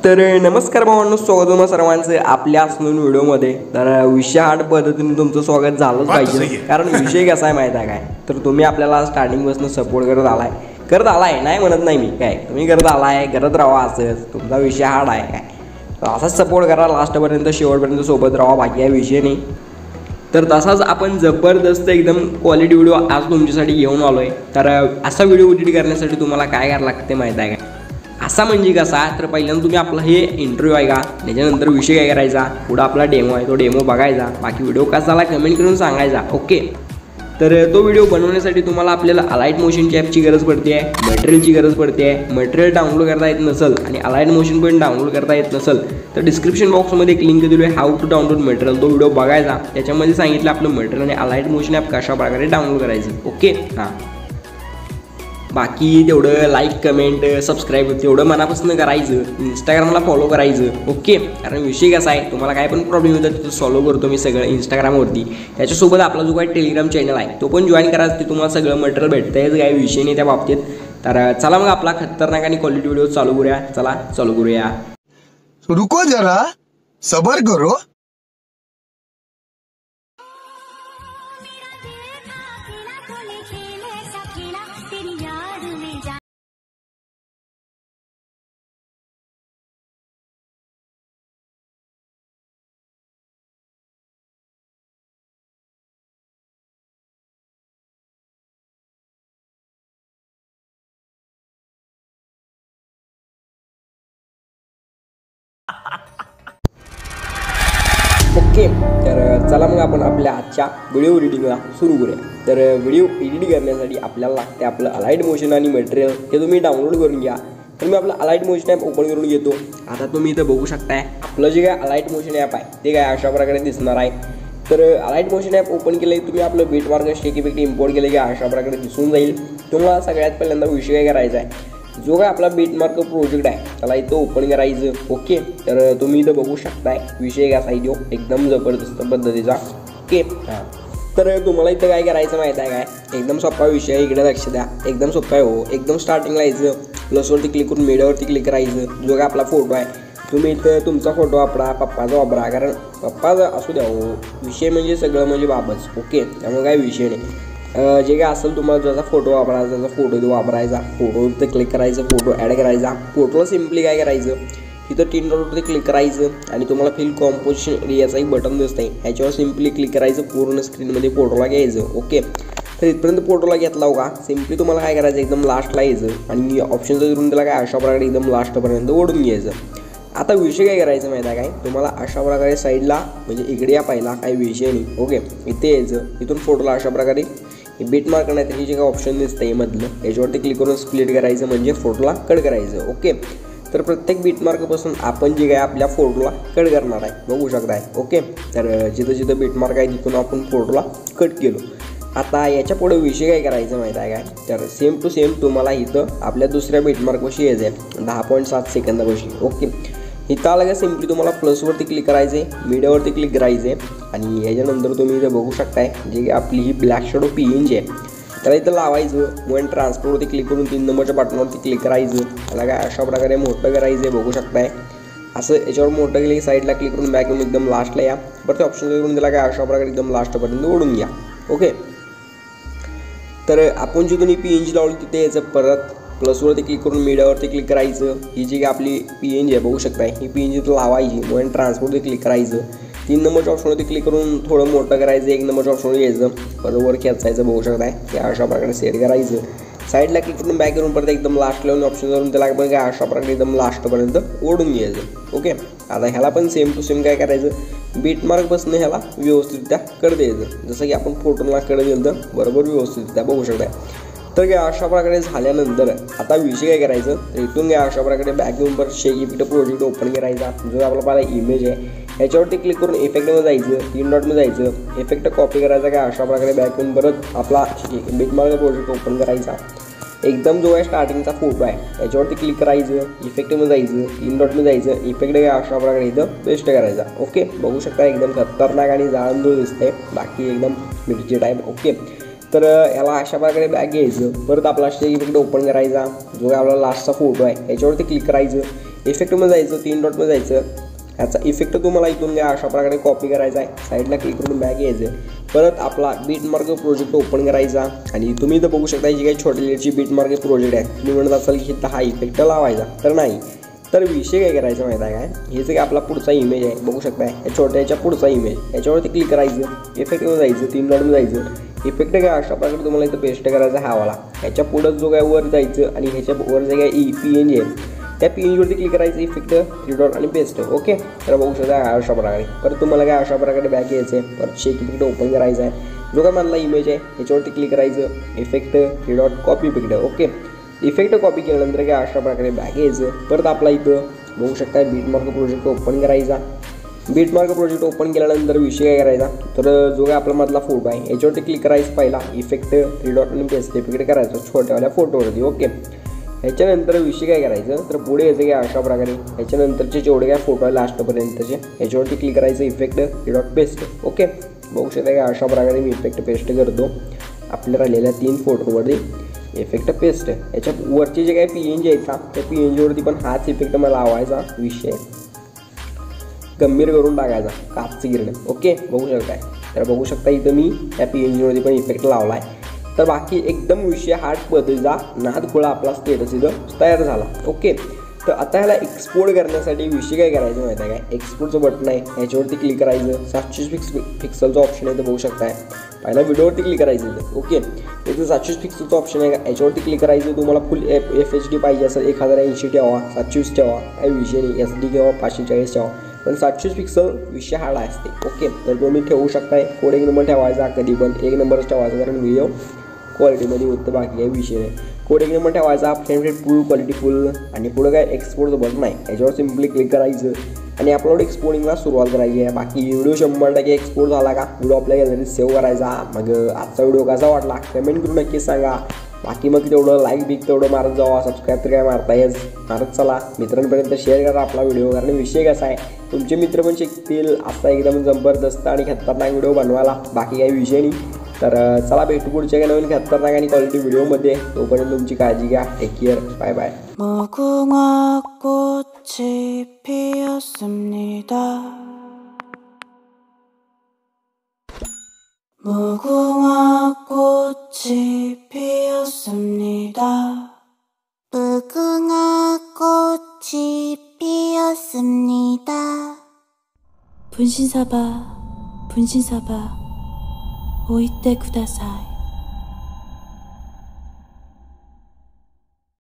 तर नमस्कार भावांनो, स्वागत आहे सर्वांचं आपल्या नवीन व्हिडिओमध्ये। तर विषय हार्ड पद्धतीने तुमचं स्वागत झालंच पाहिजे, कारण विषय कसा आहे माहिती आहे काय, तर तुम्ही आपल्याला स्टार्टिंगपासून सपोर्ट करत आलाय नाही म्हणत नाही मी, काय तुम्ही करत आलाय, करत राहा असंच। तुमचा विषय हार्ड आहे काय, तर असाच सपोर्ट करा लास्टपर्यंत, शेवटपर्यंत सोबत राहा, बाकी या विषय नाही। तर तसाच आपण जबरदस्त एकदम क्वालिटी व्हिडिओ आज तुमच्यासाठी घेऊन आलोय। तर असा व्हिडिओ एडिट करण्यासाठी तुम्हाला काय करायला लागते माहिती आहे काय, असा म्हणजे कसा, तर पहिल्यांदा तुम्ही आपला हे इंटरव्ह्यू आहे का, त्याच्यानंतर विषय काय करायचा, पुढं आपला डेमो आहे तो डेमो बघायचा, बाकी व्हिडिओ कसा झाला कमेंट करून सांगायचा, ओके। तर तो व्हिडिओ बनवण्यासाठी तुम्हाला आपल्याला अलाइट मोशनची ॲपची गरज पडते आहे, मटेरियलची गरज पडते आहे। मटेरियल डाउनलोड करता येत नसेल आणि अलाइट मोशन पण डाउनलोड करता येत नसेल तर डिस्क्रिप्शन बॉक्समध्ये एक लिंक दिली आहे, हाऊ टू डाउनलोड मटेरियल, तो व्हिडिओ बघायचा। त्याच्यामध्ये सांगितलं आपलं मटेरियल आणि अलाइट मोशन ॲप कशा प्रकारे डाउनलोड करायचं, ओके। हां, बाकी तेवढं लाईक कमेंट सबस्क्राईब तेवढं मनापासून करायचं, इंस्टाग्रामला फॉलो करायचं, ओके। कारण विषय कसा आहे, तुम्हाला काय पण प्रॉब्लेम होता तिथं सॉल्व करतो मी सगळं इंस्टाग्रामवरती। त्याच्यासोबत आपला जो काही टेलिग्राम चॅनल आहे तो पण जॉईन करायचं, ते तुम्हाला सगळं मटेरियल भेटतं, याचं काही विषय नाही त्या बाबतीत। तर चला मग आपला खतरनाक आणि क्वालिटी व्हिडिओ चालू करूया, चला चालू करूया। रुको जरा सबर करो। ओके, तर चला मग आपण आपल्या आजच्या व्हिडिओ एडिटिंगला सुरू करूया। तर व्हिडिओ एडिट करण्यासाठी आपल्याला लागते आपलं अलाइट मोशन आणि मटेरियल, हे तुम्ही डाउनलोड करून घ्या। तर मी आपलं अलाइट मोशन ॲप ओपन करून घेतो। आता तुम्ही इथं बघू शकताय आपलं जे काय अलाइट मोशन ॲप आहे ते काय अशा प्रकारे दिसणार आहे। तर अलाइट मोशन ॲप ओपन केलं की तुम्ही आपलं बीटमार्क शेक इफेक्ट इम्पोर्ट केलं की अशा प्रकारे दिसून जाईल। तुम्हाला सगळ्यात पहिल्यांदा विषय काय करायचा आहे, जो काय आपला बीटमार्क प्रोजेक्ट आहे त्याला इथं ओपन करायचं, ओके। तर तुम्ही इथं बघू शकताय विषय कसा आहे, तो एकदम जबरदस्त पद्धतीचा, ओके। हां, तर तुम्हाला इथं काय करायचं माहीत आहे काय, एकदम सोपा विषय आहे, इकडे लक्ष द्या, एकदम सोपा आहे हो। एकदम स्टार्टिंगला यायचं, प्लसवरती क्लिक करून मीडियावरती क्लिक करायचं, जो काय आपला फोटो आहे तुम्ही इथं तुमचा फोटो वापरा, पप्पाचा वापरा, कारण पप्पाचा असू द्या हो, विषय म्हणजे सगळं म्हणजे बाबच, ओके। त्यामुळे काय विषय नाही, जे काय असेल तुम्हाला ज्याचा फोटो वापरायचा त्याचा फोटो इथं वापरायचा, फोटोवरती क्लिक करायचं, फोटो ॲड करायचा। फोटोला सिम्पली काय करायचं, इथं 3 डॉटवरती क्लिक करायचं आणि तुम्हाला फिल कॉम्पोजिशन एरियाचा एक बटन दिसतं आहे, ह्याच्यावर सिम्पली क्लिक करायचं, पूर्ण स्क्रीनमध्ये फोटोला घ्यायचं, ओके। तर इथपर्यंत फोटोला घेतला होगा, सिम्पली तुम्हाला काय करायचं, एकदम लास्टला यायचं आणि ऑप्शनचं करून त्याला काय अशा प्रकारे एकदम लास्टपर्यंत ओढून घ्यायचं। आता विषय काय करायचं माहिती आहे काय, तुम्हाला अशा प्रकारे साईडला म्हणजे इकडे या पाहिला काही विषय नाही, ओके। इथे यायचं, इथून फोटोला अशा प्रकारे बीट मार्क नाही तर हे जे काय ऑप्शन दिसतं आहे मधलं, याच्यावरती क्लिक करून स्प्लिट करायचं, म्हणजे फोटोला कट करायचं, ओके। तर प्रत्येक बीट मार्कपासून आपण जे काय आपल्या फोटोला कट करणार आहे, बघू शकताय, ओके। तर जिथं जिथं बीट मार्क आहे तिथून आपण फोटोला कट केलो। आता याच्या पुढे विषय काय करायचं माहीत आहे काय, तर सेम टू सेम तुम्हाला इथं आपल्या दुसऱ्या बीट मार्कपाशी यायचं आहे 10.7 सेकंदापाशी, ओके। इथं आलं का सिम्पली तुम्हाला प्लसवरती क्लिक करायचं आहे, मीडियावरती क्लिक करायचं आहे आणि याच्यानंतर तुम्ही इथं बघू शकताय जे आपली ही ब्लॅक शॅडो PNG आहे त्याला इथं लावायचं, मग ट्रान्सफरवरती क्लिक करून 3 नंबरच्या बटनवरती क्लिक करायचं, त्याला काय अशा प्रकारे मोठं करायचं आहे, बघू शकताय असं। याच्यावर मोठं केलं की साईडला क्लिक करून बॅक येऊन एकदम लास्टला या, बरं ते ऑप्शन करून त्याला काय अशा प्रकारे एकदम लास्टपर्यंत ओढून घ्या, ओके। तर आपण जिथून ही PNG लावली तिथे यायचं, परत प्लसवरती क्लिक करून मीडियावरती क्लिक करायचं, ही जी काय आपली PNG आहे बघू शकताय, ही PNG तर लावायची, मग ट्रान्सफरवरती क्लिक करायचं, 3 नंबरच्या ऑप्शनवरती क्लिक करून थोडं मोठं करायचं, 1 नंबरच्या ऑप्शनवर यायचं, बरोबर खेचायचं, बघू शकताय की अशा प्रकारे सेट करायचं। साईडला क्लिक करून बॅक करून परत एकदम लास्टला येऊन ऑप्शन करून त्याला पण काय अशा प्रकारे एकदम लास्टपर्यंत ओढून घ्यायचं, ओके। आता ह्याला पण सेम टू सेम काय करायचं, बीटमार्कपासून ह्याला व्यवस्थितरित्या कट द्यायचं, जसं की आपण फोटोला कट दिलं तर बरोबर व्यवस्थितरित्या बघू शकताय। तर काय अशा प्रकारे झाल्यानंतर आता विषय काय करायचं, तर इथून काय अशा प्रकारे बॅक येऊन परत शेक इफेक्ट प्रोजेक्ट ओपन करायचा, जो आपला पहिला इमेज आहे ह्याच्यावरती क्लिक करून इफेक्टमध्ये जायचं, 3 डॉटमध्ये जायचं, इफेक्ट कॉपी करायचा, काय अशा प्रकारे बॅक येऊन परत आपला बीटमार्क प्रोजेक्ट ओपन करायचा। एकदम जो आहे स्टार्टिंगचा फोटो आहे याच्यावरती क्लिक करायचं, इफेक्टमध्ये जायचं, 3 डॉटमध्ये जायचं, इफेक्ट काय अशा प्रकारे इथं पेस्ट करायचा, ओके। बघू शकता एकदम खतरनाक आणि जाळंदूर दिसतंय, बाकी एकदम मिरची टाईप, ओके। तर याला अशा प्रकारे बॅक घ्यायचं, परत आपला शेक इफेक्ट ओपन करायचा, जो काय आपला लास्टचा फोटो आहे याच्यावरती क्लिक करायचं, इफेक्टमध्ये जायचं, 3 डॉटमध्ये जायचं. याचा इफेक्ट तुम्हाला इथून काय अशा प्रकारे कॉपी करायचा आहे. साईडला क्लिक करून बॅक यायचं. परत आपला बीटमार्क प्रोजेक्ट ओपन करायचा आणि तुम्ही इथं बघू शकता जी काही छोटी लेअरची बीटमार्क प्रोजेक्ट आहे. तुम्ही म्हणत असाल की इथं हा इफेक्ट लावायचा, तर नाही. तर विषय काय करायचा माहिती आहे काय, हे जे आपला पुढचा इमेज आहे बघू शकताय, या छोट्याच्या पुढचा इमेज, याच्यावरती क्लिक करायचं, इफेक्टमध्ये जायचं, 3 डॉटमध्ये जायचं. इफेक्ट काय अशा प्रकारे तुम्हाला इथं पेस्ट करायचा हा वाला. ह्याच्या पुढं जो काय वर जायचं आणि ह्याच्या वर जे काय PNG आहे त्या PNGवरती क्लिक करायचं, इफेक्ट, 3 डॉट आणि पेस्ट. ओके, तर बघू शकता अशा प्रकारे. परत तुम्हाला काय अशा प्रकारे बॅक यायचं आहे. परत शेक इफेक्ट ओपन करायचा आहे. जो काय मधला इमेज आहे ह्याच्यावरती क्लिक करायचं, effect, 3 dot, copy effect. Okay, effect copy केल्यानंतर काय अशा प्रकारे बॅक यायचं. परत आपला इथं बघू शकता बीटमार्क प्रोजेक्ट ओपन करायचा. बीटमार्क प्रोजेक्ट ओपन केल्यानंतर विषय काय करायचा, तर जो काय आपला मधला फोटो आहे याच्यावरती क्लिक करायचं पहिला, इफेक्ट, 3 डॉट आणि पेस्ट इफेक्ट करायचं छोट्यावाल्या फोटोवरती. ओके, ह्याच्यानंतर विषय काय करायचं, तर पुढे यायचं काय अशा प्रकारे. ह्याच्यानंतरचे जेवढे काय फोटो आहे लास्टपर्यंतचे ह्याच्यावरती क्लिक करायचं, इफेक्ट, 3 डॉट, पेस्ट. ओके, बघू शकता काय अशा प्रकारे मी इफेक्ट पेस्ट करतो आपल्या राहिलेल्या 3 फोटोवरती, इफेक्ट पेस्ट. याच्या वरचे जे काही PNG आहेत ना त्या PNGवरती पण हाच इफेक्ट मला लावायचा. विषय गंभीर करून टाकायचा, काचची किरण. ओके, बघू शकताय. तर बघू शकता इथं मी त्या PNGवरती पण इफेक्ट लावला आहे. तर बाकी एकदम विषय हार्ड पद्धतीचा नाद खुळा आपला स्टेटस इथं तयार झाला. ओके, तर आता ह्याला एक्सपोर्ट करण्यासाठी विषय काय करायचं माहिती आहे काय, एक्सपोर्टचं बटन आहे ह्याच्यावरती क्लिक करायचं, 720 पिक्सलचं ऑप्शन आहे, तर बघू शकताय. पहिला व्हिडिओवरती क्लिक करायचं इथं. ओके, इथं 720 पिक्सलचं ऑप्शन आहे का, याच्यावरती क्लिक करायचं. तुम्हाला फुल FHD पाहिजे असेल 1080 ठेवा, 720 ठेवा, काही विषय नाही, SD ठेवा, 540 ठेवा, पण 720 पिक्सल विषय हार्ड असते. ओके, तर तुम्ही ठेवू शकताय. कोड 1 नंबर ठेवायचा, कधी पण 1 नंबरच ठेवायचा, कारण व्हिडिओ क्वालिटीमध्ये होतं, बाकी काही विषय नाही. कोड 1 नंबर ठेवायचा, फ्रेम फुल क्वालिटी फुल. आणि पुढं काय एक्सपोर्टचं बटन आहे याच्यावर सिम्पली क्लिक करायचं आणि अपलोड एक्सपोर्टिंगला सुरुवात करायची आहे. बाकी व्हिडिओ 100% एक्सपोर्ट झाला का, व्हिडिओ आपल्या गॅलरीत सेव्ह करायचा. मग आजचा व्हिडिओ कसा वाटला कमेंट करून नक्कीच सांगा. बाकी मग तेवढं लाईक बिक तेवढं मारत जावा, सबस्क्राईब तर काय मारतायच, मारत चला. मित्रांपर्यंत शेअर करा आपला व्हिडिओ, कारण विषय कसा आहे तुमचे मित्र पण शिकतील असा एकदम जबरदस्त आणि खतरनाक व्हिडिओ बनवायला. बाकी काही विषय नाही. तर चला भेटू पुढच्या काही नवीन खतरनाक आणि क्वालिटी व्हिडिओमध्ये. तोपर्यंत तुमची काळजी घ्या. Take care. Bye bye. 무궁화 꽃이 피었습니다. 무궁화 꽃이 피었습니다. 무궁화 꽃이 피었습니다. 분신사바, 분신사바, 오이떼 쿠다사이.